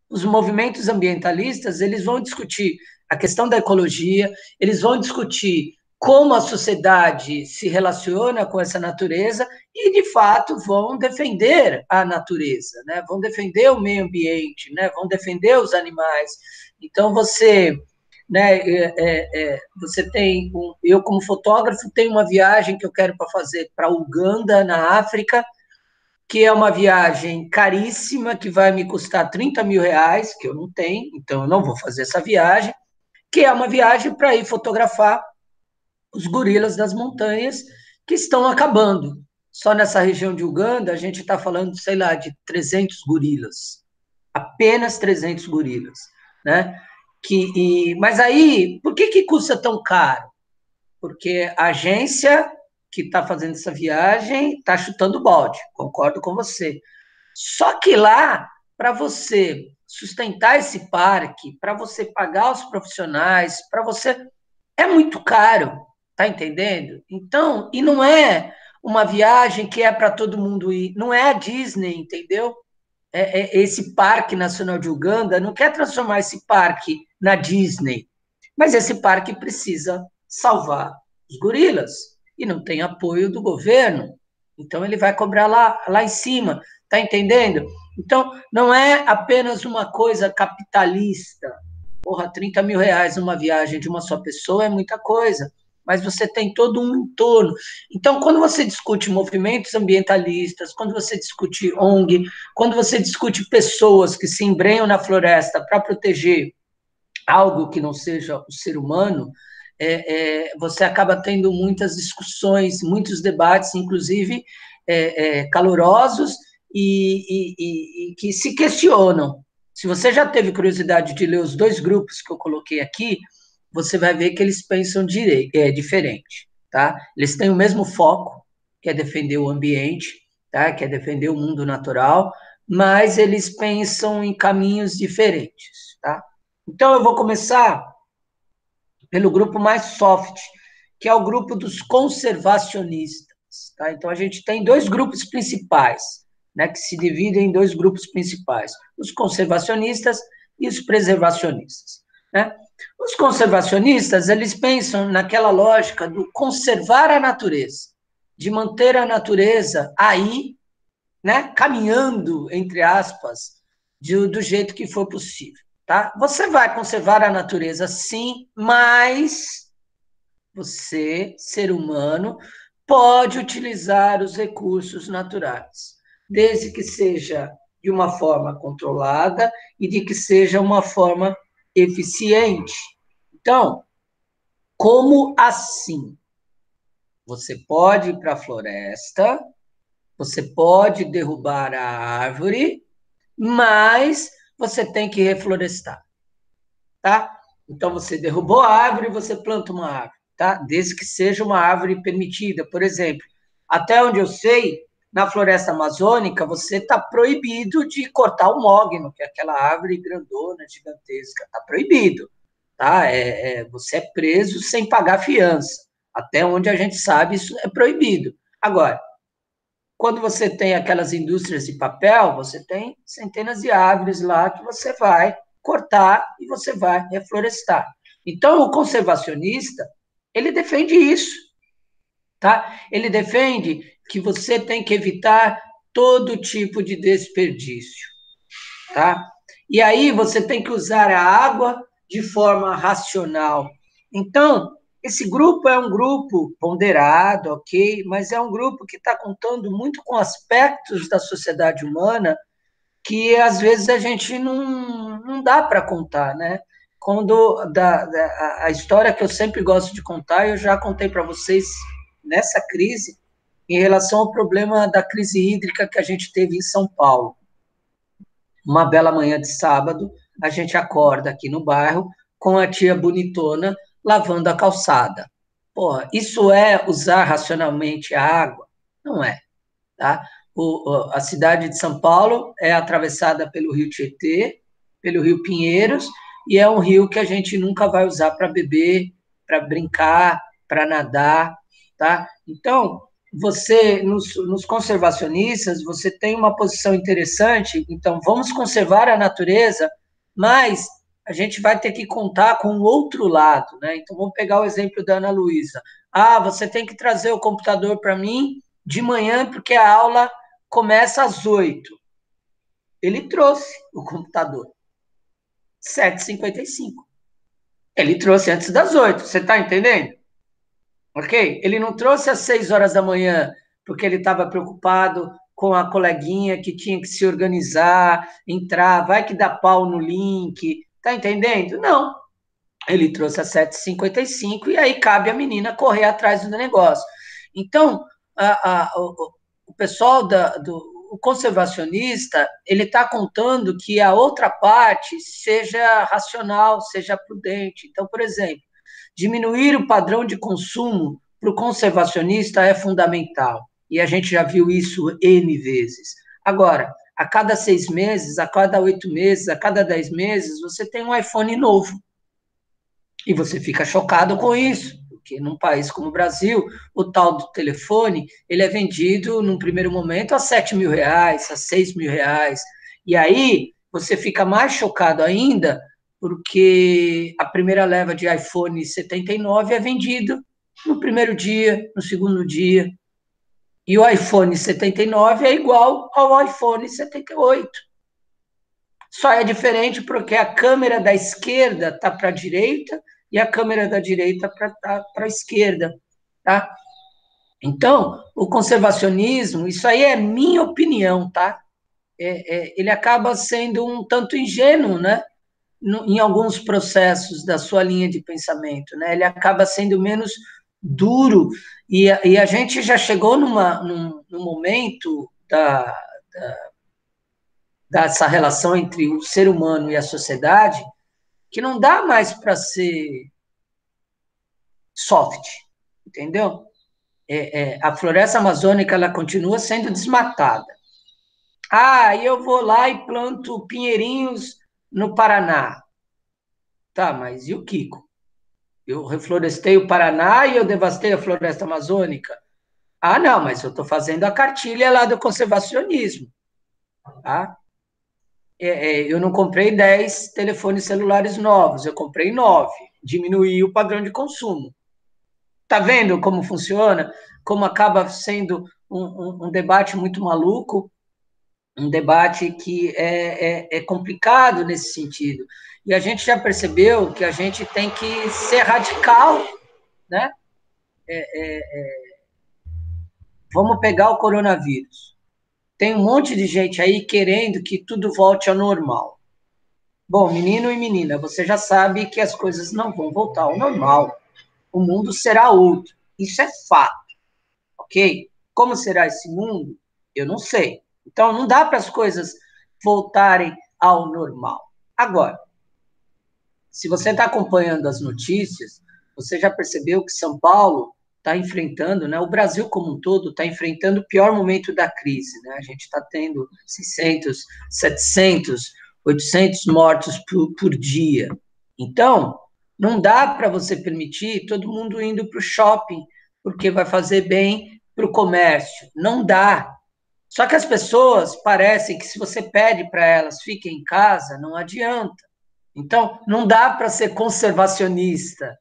os movimentos ambientalistas, eles vão discutir a questão da ecologia, eles vão discutir como a sociedade se relaciona com essa natureza e, de fato, vão defender a natureza, né? Vão defender o meio ambiente, né? Vão defender os animais. Então, você, né, você tem, eu como fotógrafo, tenho uma viagem que eu quero para fazer para Uganda, na África, que é uma viagem caríssima, que vai me custar 30 mil reais, que eu não tenho, então eu não vou fazer essa viagem, que é uma viagem para ir fotografar os gorilas das montanhas que estão acabando. Só nessa região de Uganda, a gente está falando, sei lá, de 300 gorilas. Apenas 300 gorilas, né? Mas aí, por que custa tão caro? Porque a agência que está fazendo essa viagem está chutando balde, concordo com você. Só que lá, para você sustentar esse parque, para você pagar os profissionais, para você. É muito caro, tá entendendo? Então, e não é uma viagem que é para todo mundo ir, não é a Disney, entendeu? Esse Parque Nacional de Uganda não quer transformar esse parque na Disney, mas esse parque precisa salvar os gorilas e não tem apoio do governo. Então ele vai cobrar lá em cima, tá entendendo? Então não é apenas uma coisa capitalista. Porra, 30 mil reais numa viagem de uma só pessoa é muita coisa, mas você tem todo um entorno. Então, quando você discute movimentos ambientalistas, quando você discute ONG, quando você discute pessoas que se embrenham na floresta para proteger algo que não seja o ser humano, você acaba tendo muitas discussões, muitos debates, inclusive calorosos e que se questionam. Se você já teve curiosidade de ler os dois grupos que eu coloquei aqui, você vai ver que eles pensam diferente, tá? Eles têm o mesmo foco, que é defender o ambiente, tá? Que é defender o mundo natural, mas eles pensam em caminhos diferentes, tá? Então, eu vou começar pelo grupo mais soft, que é o grupo dos conservacionistas. Tá? Então, a gente tem dois grupos principais, né, que se dividem em dois grupos principais: os conservacionistas e os preservacionistas. Né? Os conservacionistas, eles pensam naquela lógica do conservar a natureza, de manter a natureza aí, né, caminhando, entre aspas, do jeito que for possível. Tá? Você vai conservar a natureza, sim, mas você, ser humano, pode utilizar os recursos naturais, desde que seja de uma forma controlada e de que seja uma forma eficiente. Então, como assim? Você pode ir para a floresta, você pode derrubar a árvore, mas você tem que reflorestar, tá? Então, você derrubou a árvore, você planta uma árvore, tá? Desde que seja uma árvore permitida. Por exemplo, até onde eu sei, na floresta amazônica, você está proibido de cortar o mogno, que é aquela árvore grandona, gigantesca. Está proibido, tá? Você é preso sem pagar fiança. Até onde a gente sabe, isso é proibido. Agora, quando você tem aquelas indústrias de papel, você tem centenas de árvores lá que você vai cortar e você vai reflorestar. Então, o conservacionista, ele defende isso, tá? Ele defende que você tem que evitar todo tipo de desperdício, tá? E aí você tem que usar a água de forma racional. Então, esse grupo é um grupo ponderado, ok, mas é um grupo que está contando muito com aspectos da sociedade humana que às vezes a gente não dá para contar, né? Quando a história que eu sempre gosto de contar, eu já contei para vocês nessa crise, em relação ao problema da crise hídrica que a gente teve em São Paulo. Uma bela manhã de sábado, a gente acorda aqui no bairro com a tia bonitona lavando a calçada. Porra, isso é usar racionalmente a água? Não é, tá? A cidade de São Paulo é atravessada pelo Rio Tietê, pelo Rio Pinheiros, e é um rio que a gente nunca vai usar para beber, para brincar, para nadar, tá? Então, você, nos conservacionistas, você tem uma posição interessante, então vamos conservar a natureza, mas a gente vai ter que contar com o outro lado, né? Então vamos pegar o exemplo da Ana Luísa. Ah, você tem que trazer o computador para mim de manhã, porque a aula começa às 8. Ele trouxe o computador, 7h55. Ele trouxe antes das 8, você está entendendo? Ok? Ele não trouxe às 6 horas da manhã, porque ele estava preocupado com a coleguinha que tinha que se organizar, entrar, vai que dá pau no link, tá entendendo? Não. Ele trouxe às 7h55 e aí cabe a menina correr atrás do negócio. Então, o pessoal o conservacionista, ele está contando que a outra parte seja racional, seja prudente. Então, por exemplo, diminuir o padrão de consumo para o conservacionista é fundamental. E a gente já viu isso N vezes. Agora, a cada 6 meses, a cada 8 meses, a cada 10 meses, você tem um iPhone novo. E você fica chocado com isso, porque num país como o Brasil, o tal do telefone, ele é vendido, num primeiro momento, a R$ 7.000, a R$ 6.000. E aí, você fica mais chocado ainda, porque a primeira leva de iPhone 79 é vendido no primeiro dia, no segundo dia. E o iPhone 79 é igual ao iPhone 78. Só é diferente porque a câmera da esquerda está para a direita e a câmera da direita para a esquerda, tá? Então, o conservacionismo, isso aí é minha opinião, tá? Ele acaba sendo um tanto ingênuo, né? Em alguns processos da sua linha de pensamento, né? Ele acaba sendo menos duro e a gente já chegou num momento dessa relação entre o ser humano e a sociedade que não dá mais para ser soft, entendeu? A floresta amazônica ela continua sendo desmatada. Ah, eu vou lá e planto pinheirinhos no Paraná. Tá, mas e o Kiko? Eu reflorestei o Paraná e eu devastei a floresta amazônica? Ah, não, mas eu estou fazendo a cartilha lá do conservacionismo. Tá? Eu não comprei 10 telefones celulares novos, eu comprei 9. Diminuí o padrão de consumo. Tá vendo como funciona? Como acaba sendo um debate muito maluco, um debate que é complicado nesse sentido. E a gente já percebeu que a gente tem que ser radical, né? Vamos pegar o coronavírus. Tem um monte de gente aí querendo que tudo volte ao normal. Bom, menino e menina, você já sabe que as coisas não vão voltar ao normal. O mundo será outro. Isso é fato. Ok? Como será esse mundo? Eu não sei. Então, não dá para as coisas voltarem ao normal. Agora, se você está acompanhando as notícias, você já percebeu que São Paulo está enfrentando, né? O Brasil como um todo está enfrentando o pior momento da crise, né? A gente está tendo 600, 700, 800 mortos por dia. Então, não dá para você permitir todo mundo indo para o shopping, porque vai fazer bem para o comércio. Não dá. Só que as pessoas parecem que se você pede para elas fiquem em casa, não adianta. Então, não dá para ser conservacionista,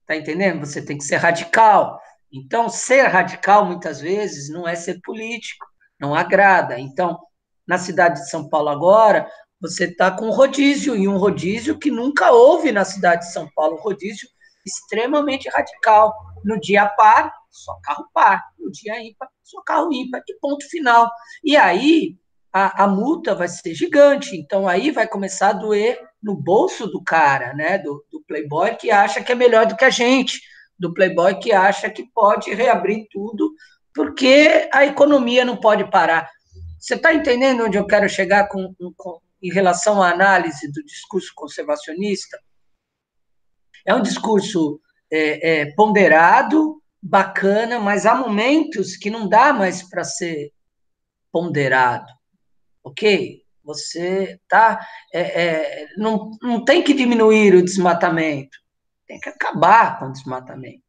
tá entendendo? Você tem que ser radical. Então, ser radical, muitas vezes, não é ser político, não agrada. Então, na cidade de São Paulo agora, você está com um rodízio, e um rodízio que nunca houve na cidade de São Paulo, um rodízio extremamente radical. No dia par, só carro par. No dia ímpar, só carro ímpar. E ponto final. E aí, a multa vai ser gigante. Então, aí vai começar a doer no bolso do cara, né? Do playboy que acha que é melhor do que a gente. Do playboy que acha que pode reabrir tudo, porque a economia não pode parar. Você está entendendo onde eu quero chegar em relação à análise do discurso conservacionista? É um discurso ponderado, bacana, mas há momentos que não dá mais para ser ponderado, ok? Você tá, não tem que diminuir o desmatamento, tem que acabar com o desmatamento.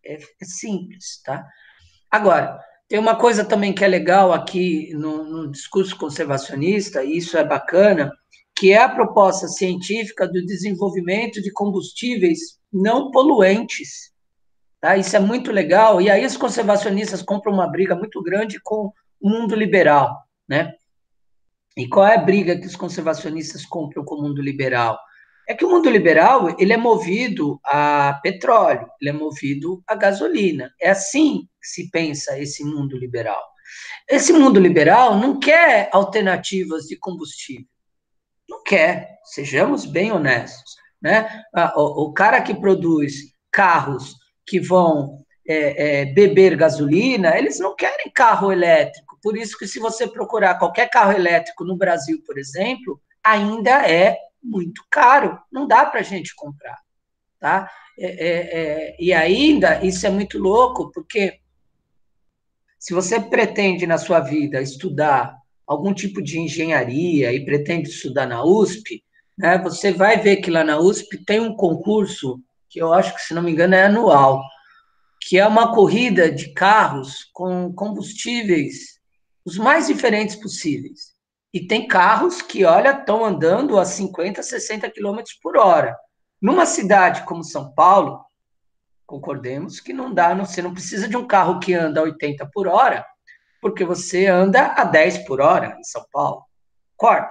É simples, tá? Agora, tem uma coisa também que é legal aqui no discurso conservacionista, e isso é bacana, que é a proposta científica do desenvolvimento de combustíveis não poluentes. Tá? Isso é muito legal, e aí os conservacionistas compram uma briga muito grande com o mundo liberal, né? E qual é a briga que os conservacionistas compram com o mundo liberal? É que o mundo liberal, ele é movido a petróleo, ele é movido a gasolina. É assim que se pensa esse mundo liberal. Esse mundo liberal não quer alternativas de combustível. Não quer, sejamos bem honestos. Né? O cara que produz carros que vão beber gasolina, eles não querem carro elétrico. Por isso que se você procurar qualquer carro elétrico no Brasil, por exemplo, ainda é muito caro. Não dá para a gente comprar. Tá? E ainda, isso é muito louco, porque se você pretende na sua vida estudar algum tipo de engenharia e pretende estudar na USP, né, você vai ver que lá na USP tem um concurso, que eu acho que, se não me engano, é anual, que é uma corrida de carros com combustíveis os mais diferentes possíveis. E tem carros que, olha, estão andando a 50, 60 quilômetros por hora. Numa cidade como São Paulo, concordemos que não dá, você não precisa de um carro que anda a 80 por hora, porque você anda a 10 por hora em São Paulo. Concorda?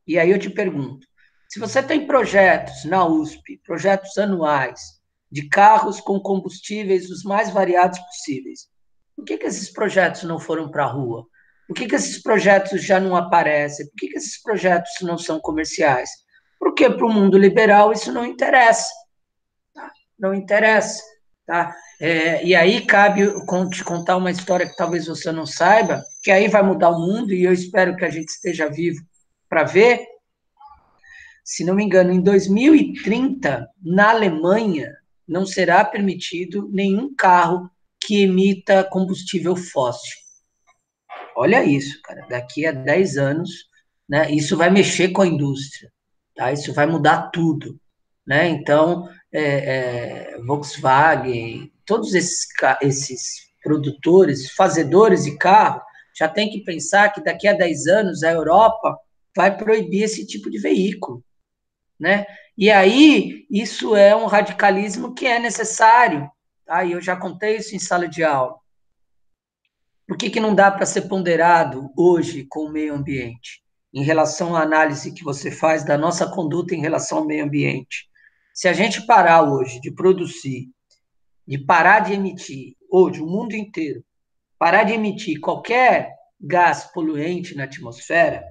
E aí eu te pergunto, se você tem projetos na USP, projetos anuais, de carros com combustíveis os mais variados possíveis, por que esses projetos não foram para a rua? Por que esses projetos já não aparecem? Por que esses projetos não são comerciais? Porque para o mundo liberal isso não interessa. Tá? Não interessa. Tá? E aí cabe te contar uma história que talvez você não saiba, que aí vai mudar o mundo, e eu espero que a gente esteja vivo para ver. Se não me engano, em 2030, na Alemanha, não será permitido nenhum carro que emita combustível fóssil. Olha isso, cara, daqui a 10 anos, né, isso vai mexer com a indústria, tá? Isso vai mudar tudo, né? Então, Volkswagen, todos esses produtores, fazedores de carro, já tem que pensar que daqui a 10 anos a Europa vai proibir esse tipo de veículo, né? E aí, isso é um radicalismo que é necessário, tá? E eu já contei isso em sala de aula. Por que não dá para ser ponderado hoje com o meio ambiente, em relação à análise que você faz da nossa conduta em relação ao meio ambiente? Se a gente parar hoje de produzir, de parar de emitir, hoje, o mundo inteiro, parar de emitir qualquer gás poluente na atmosfera,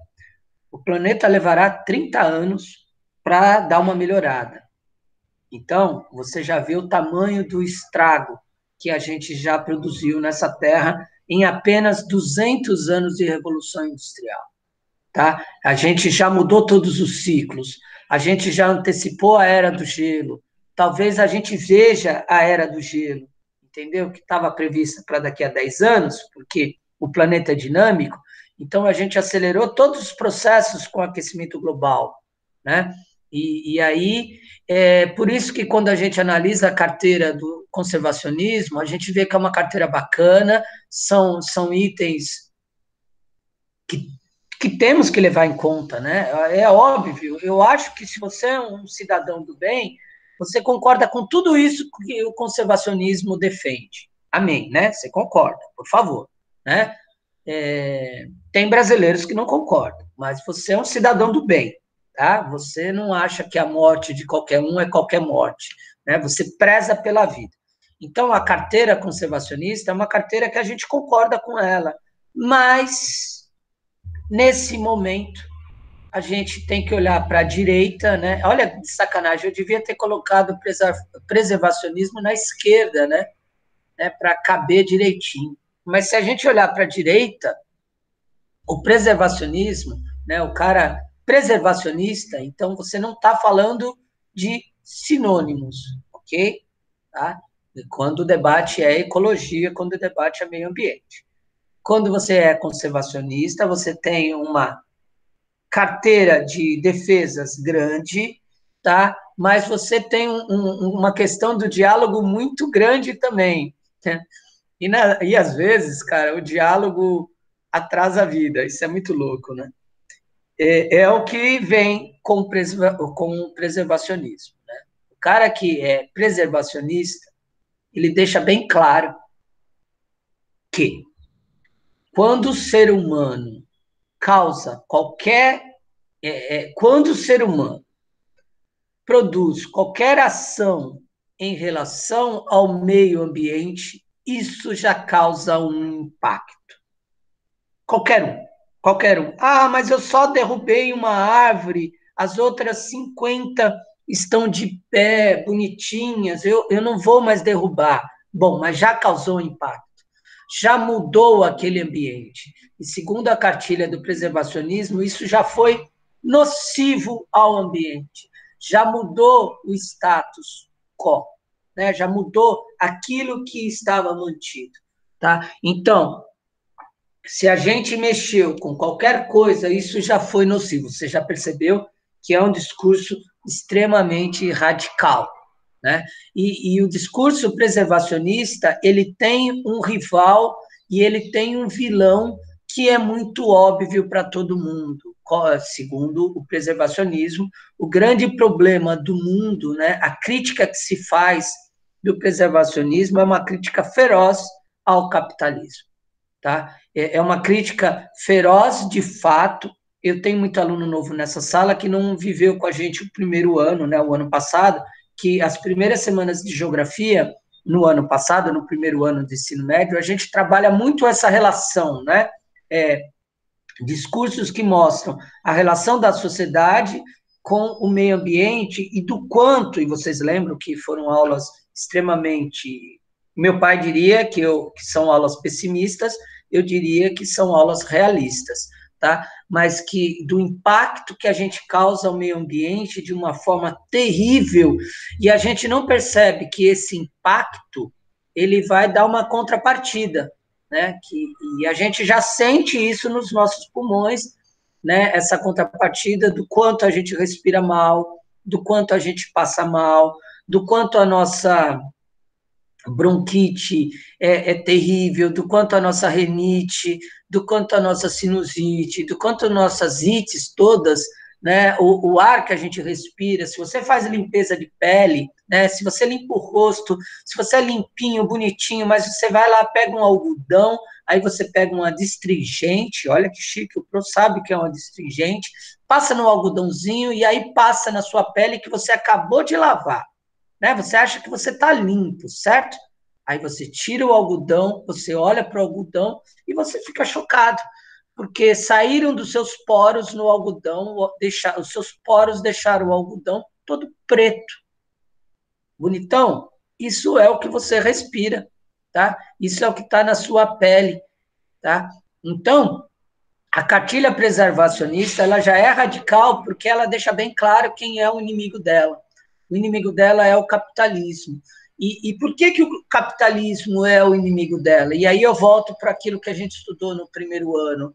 o planeta levará 30 anos para dar uma melhorada. Então, você já vê o tamanho do estrago que a gente já produziu nessa terra em apenas 200 anos de revolução industrial. Tá? A gente já mudou todos os ciclos, a gente já antecipou a era do gelo, talvez a gente veja a era do gelo, entendeu? Que estava prevista para daqui a 10 anos, porque o planeta é dinâmico, então a gente acelerou todos os processos com o aquecimento global, né? E aí, por isso que quando a gente analisa a carteira do conservacionismo, a gente vê que é uma carteira bacana, são itens que temos que levar em conta, né? É óbvio, eu acho que se você é um cidadão do bem, você concorda com tudo isso que o conservacionismo defende. Amém, né? Você concorda, por favor, né? Tem brasileiros que não concordam, mas você é um cidadão do bem, tá? Você não acha que a morte de qualquer um é qualquer morte, né? Você preza pela vida. Então, a carteira conservacionista é uma carteira que a gente concorda com ela, mas nesse momento a gente tem que olhar para a direita, né? Olha que sacanagem, eu devia ter colocado preservacionismo na esquerda, né? Para caber direitinho. Mas se a gente olhar para a direita, o preservacionismo, né? O cara preservacionista, então você não está falando de sinônimos, ok? Tá? Quando o debate é ecologia, quando o debate é meio ambiente. Quando você é conservacionista, você tem uma carteira de defesas grande, tá? Mas você tem uma questão do diálogo muito grande também, né? E às vezes, cara, o diálogo atrasa a vida, isso é muito louco, né? É o que vem com o preservacionismo, né? O cara que é preservacionista, ele deixa bem claro que quando o ser humano causa qualquer. Quando o ser humano produz qualquer ação em relação ao meio ambiente, isso já causa um impacto. Qualquer um. Qualquer um. Ah, mas eu só derrubei uma árvore, as outras 50 estão de pé, bonitinhas, eu não vou mais derrubar. Bom, mas já causou impacto, já mudou aquele ambiente. E segundo a cartilha do preservacionismo, isso já foi nocivo ao ambiente, já mudou o status quo, né? Já mudou aquilo que estava mantido. Tá? Então, se a gente mexeu com qualquer coisa, isso já foi nocivo. Você já percebeu que é um discurso extremamente radical, né? E o discurso preservacionista, ele tem um rival e ele tem um vilão que é muito óbvio para todo mundo. Segundo o preservacionismo, o grande problema do mundo, né, a crítica que se faz do preservacionismo é uma crítica feroz ao capitalismo. Tá? É uma crítica feroz, de fato. Eu tenho muito aluno novo nessa sala que não viveu com a gente o primeiro ano, né, o ano passado, que as primeiras semanas de geografia, no ano passado, no primeiro ano do ensino médio, a gente trabalha muito essa relação, né? Discursos que mostram a relação da sociedade com o meio ambiente e do quanto, e vocês lembram que foram aulas extremamente, meu pai diria que são aulas pessimistas, eu diria que são aulas realistas, tá? Mas que do impacto que a gente causa ao meio ambiente de uma forma terrível, e a gente não percebe que esse impacto ele vai dar uma contrapartida, né? E a gente já sente isso nos nossos pulmões, né? Essa contrapartida do quanto a gente respira mal, do quanto a gente passa mal, do quanto a nossa bronquite é terrível, do quanto a nossa renite, do quanto a nossa sinusite, do quanto nossas ites todas, né, o ar que a gente respira, se você faz limpeza de pele, né, se você limpa o rosto, se você é limpinho, bonitinho, mas você vai lá, pega um algodão, aí você pega uma astringente, olha que chique, o Pro sabe que é uma astringente, passa no algodãozinho e aí passa na sua pele que você acabou de lavar, né? Você acha que você está limpo, certo? Aí você tira o algodão, você olha para o algodão e você fica chocado, porque saíram dos seus poros no algodão, os seus poros deixaram o algodão todo preto. Bonitão? Isso é o que você respira, tá? Isso é o que está na sua pele, tá? Então, a cartilha preservacionista, ela já é radical porque ela deixa bem claro quem é o inimigo dela. O inimigo dela é o capitalismo. E por que o capitalismo é o inimigo dela? E aí eu volto para aquilo que a gente estudou no primeiro ano.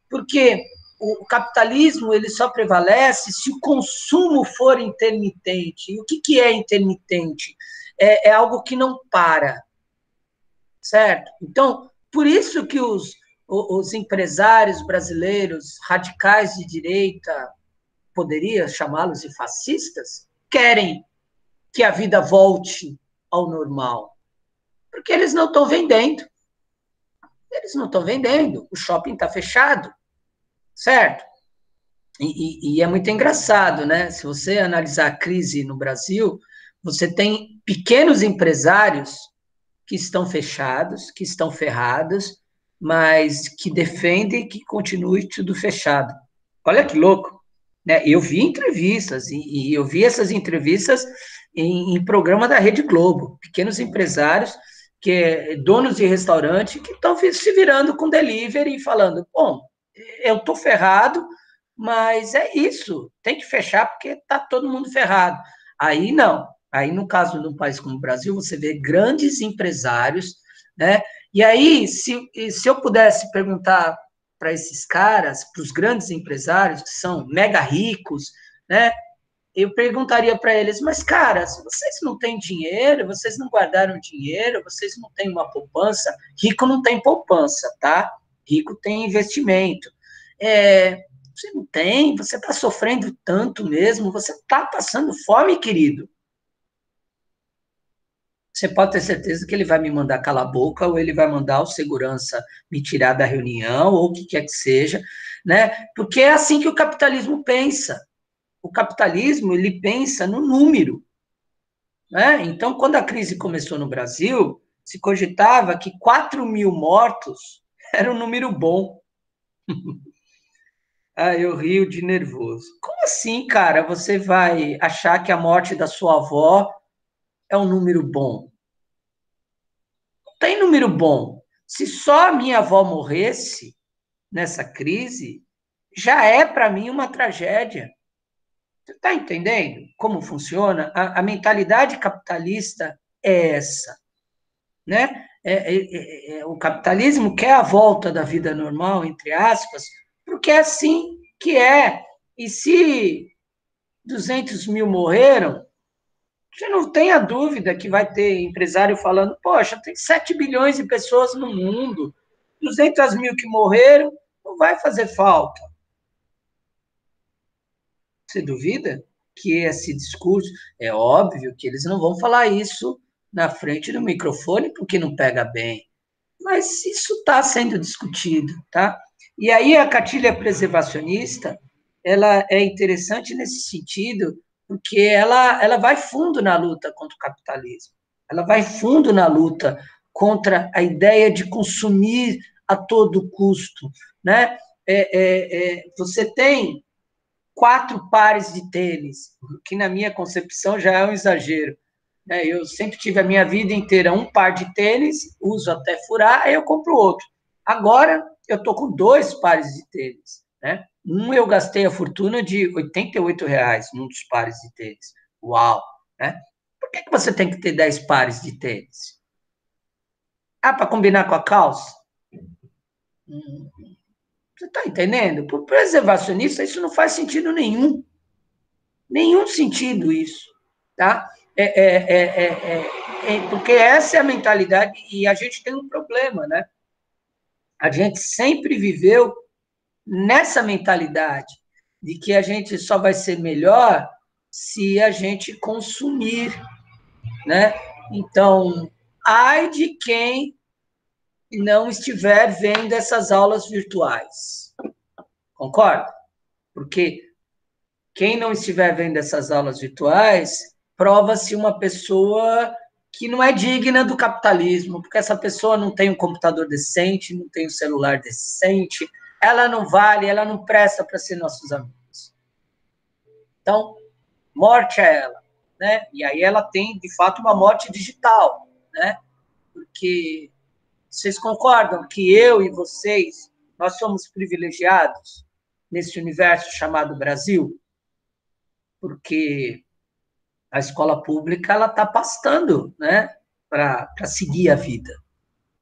Porque o capitalismo ele só prevalece se o consumo for intermitente. E o que é intermitente? É algo que não para, certo? Então, por isso que os empresários brasileiros radicais de direita, poderia chamá-los de fascistas, querem que a vida volte ao normal. Porque eles não estão vendendo. Eles não estão vendendo. O shopping está fechado, certo? E é muito engraçado, né? Se você analisar a crise no Brasil, você tem pequenos empresários que estão fechados, que estão ferrados, mas que defendem que continue tudo fechado. Olha que louco, né? Eu vi entrevistas, e eu vi essas entrevistas em programa da Rede Globo, pequenos empresários, donos de restaurante, que estão se virando com delivery e falando, bom, eu estou ferrado, mas é isso, tem que fechar porque está todo mundo ferrado. Aí não, aí no caso de um país como o Brasil, você vê grandes empresários, né? E aí, se eu pudesse perguntar para esses caras, para os grandes empresários, que são mega ricos, né? eu perguntaria para eles, mas, cara, se vocês não têm dinheiro, vocês não guardaram dinheiro, vocês não têm uma poupança, rico não tem poupança, tá? Rico tem investimento. Você não tem, você está sofrendo tanto mesmo, você está passando fome, querido. Você pode ter certeza que ele vai me mandar calar a boca, ou ele vai mandar o segurança me tirar da reunião, ou o que quer que seja, né? Porque é assim que o capitalismo pensa. O capitalismo, ele pensa no número, né? Então, quando a crise começou no Brasil, se cogitava que 4 mil mortos era um número bom. Ah, eu rio de nervoso. Como assim, cara? Você vai achar que a morte da sua avó é um número bom? Não tem número bom. Se só a minha avó morresse nessa crise, já é para mim uma tragédia. Você está entendendo como funciona? A mentalidade capitalista é essa, né? O capitalismo quer a volta da vida normal, entre aspas, porque é assim que é. E se 200 mil morreram, você não tenha dúvida que vai ter empresário falando, poxa, tem 7 bilhões de pessoas no mundo, 200 mil que morreram, não vai fazer falta. Você duvida que esse discurso, é óbvio que eles não vão falar isso na frente do microfone, porque não pega bem, mas isso está sendo discutido, tá? E aí a cartilha preservacionista, ela é interessante nesse sentido, porque ela vai fundo na luta contra o capitalismo, ela vai fundo na luta contra a ideia de consumir a todo custo, né? Você tem 4 pares de tênis, que na minha concepção já é um exagero. Eu sempre tive a minha vida inteira um par de tênis, uso até furar, aí eu compro outro. Agora eu estou com 2 pares de tênis. Né? Um eu gastei a fortuna de R$ 88 num dos pares de tênis. Uau! Né? Por que você tem que ter 10 pares de tênis? Ah, para combinar com a calça? Você está entendendo? Para o preservacionista, isso não faz sentido nenhum. Nenhum sentido isso, tá? Porque essa é a mentalidade e a gente tem um problema, né? A gente sempre viveu nessa mentalidade de que a gente só vai ser melhor se a gente consumir, né? Então, ai de quem não estiver vendo essas aulas virtuais. Concorda? Porque quem não estiver vendo essas aulas virtuais, prova-se uma pessoa que não é digna do capitalismo, porque essa pessoa não tem um computador decente, não tem um celular decente, ela não vale, ela não presta para ser nossos amigos. Então, morte é ela, né? E aí ela tem, de fato, uma morte digital, né? Porque vocês concordam que eu e vocês, nós somos privilegiados nesse universo chamado Brasil? Porque a escola pública ela está pastando, né, para seguir a vida,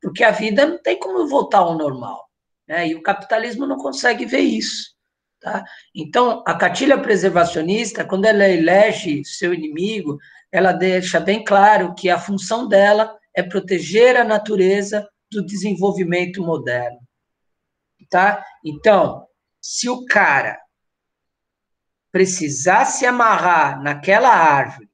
porque a vida não tem como voltar ao normal, né? E o capitalismo não consegue ver isso, tá? Então a cartilha preservacionista, quando ela elege seu inimigo, ela deixa bem claro que a função dela é proteger a natureza do desenvolvimento moderno, tá? Então, se o cara precisar se amarrar naquela árvore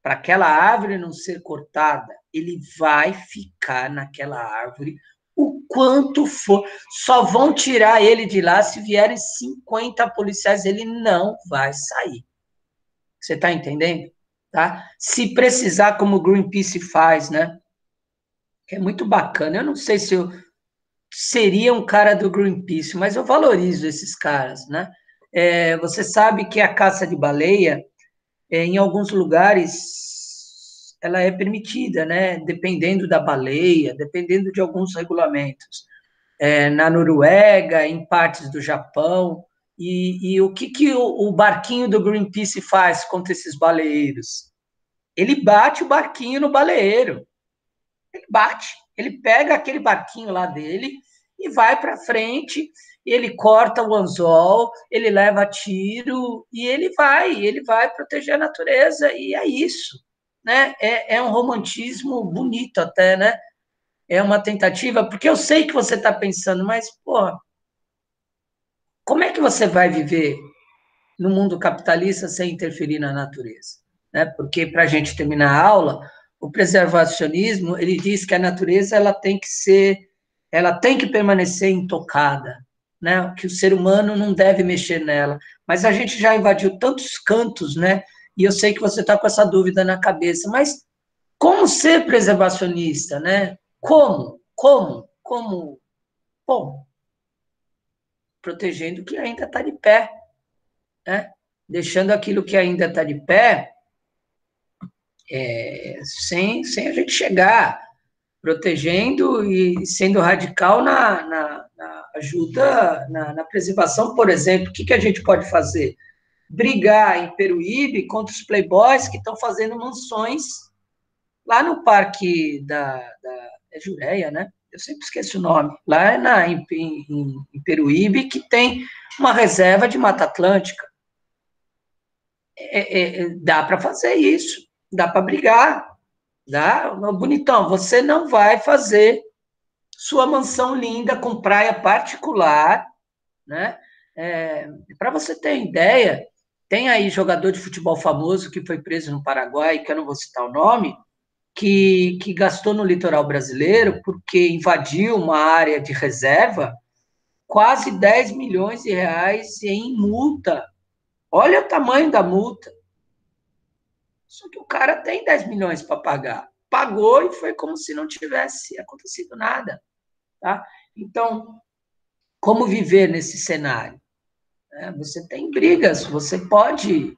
para aquela árvore não ser cortada, ele vai ficar naquela árvore o quanto for. Só vão tirar ele de lá se vierem 50 policiais, ele não vai sair. Você está entendendo? Tá? Se precisar, como o Greenpeace faz, né? É muito bacana. Eu não sei se eu seria um cara do Greenpeace, mas eu valorizo esses caras, né? Você sabe que a caça de baleia, em alguns lugares, ela é permitida, né? Dependendo da baleia, dependendo de alguns regulamentos. Na Noruega, em partes do Japão. E o que o barquinho do Greenpeace faz contra esses baleeiros? Ele bate o barquinho no baleeiro. Ele bate. Ele pega aquele barquinho lá dele e vai para frente e ele corta o anzol, ele leva tiro, e ele vai proteger a natureza, e é isso, né? É um romantismo bonito até, né? É uma tentativa, porque eu sei que você está pensando, mas, pô, como é que você vai viver no mundo capitalista sem interferir na natureza? Né? Porque, para a gente terminar a aula, o preservacionismo, ele diz que a natureza ela tem que permanecer intocada, né? Que o ser humano não deve mexer nela. Mas a gente já invadiu tantos cantos, né? E eu sei que você está com essa dúvida na cabeça, mas como ser preservacionista, né? Como? Bom, protegendo o que ainda está de pé, né? Deixando aquilo que ainda está de pé, sem a gente chegar, protegendo e sendo radical na ajuda, na preservação, por exemplo. O que a gente pode fazer? Brigar em Peruíbe contra os playboys que estão fazendo mansões lá no parque é Jureia, né? Eu sempre esqueço o nome. Lá em Peruíbe, que tem uma reserva de Mata Atlântica. Dá para fazer isso, dá para brigar, dá? Bonitão, você não vai fazer sua mansão linda com praia particular, né? Para você ter ideia, tem aí jogador de futebol famoso que foi preso no Paraguai, que eu não vou citar o nome, que gastou no litoral brasileiro porque invadiu uma área de reserva quase 10 milhões de reais em multa. Olha o tamanho da multa. Só que o cara tem 10 milhões para pagar. Pagou e foi como se não tivesse acontecido nada. Tá? Então, como viver nesse cenário? Você tem brigas, você pode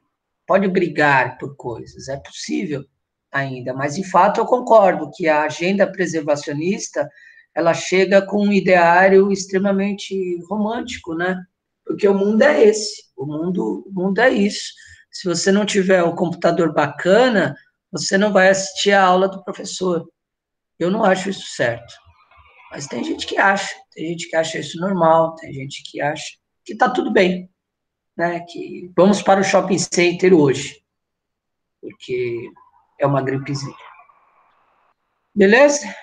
brigar por coisas, é possível ainda, mas de fato eu concordo que a agenda preservacionista ela chega com um ideário extremamente romântico, né? Porque o mundo é esse, o mundo é isso. Se você não tiver um computador bacana, você não vai assistir a aula do professor. Eu não acho isso certo. Mas tem gente que acha isso normal, tem gente que acha que está tudo bem, né? Que vamos para o shopping center hoje, porque é uma gripezinha. Beleza?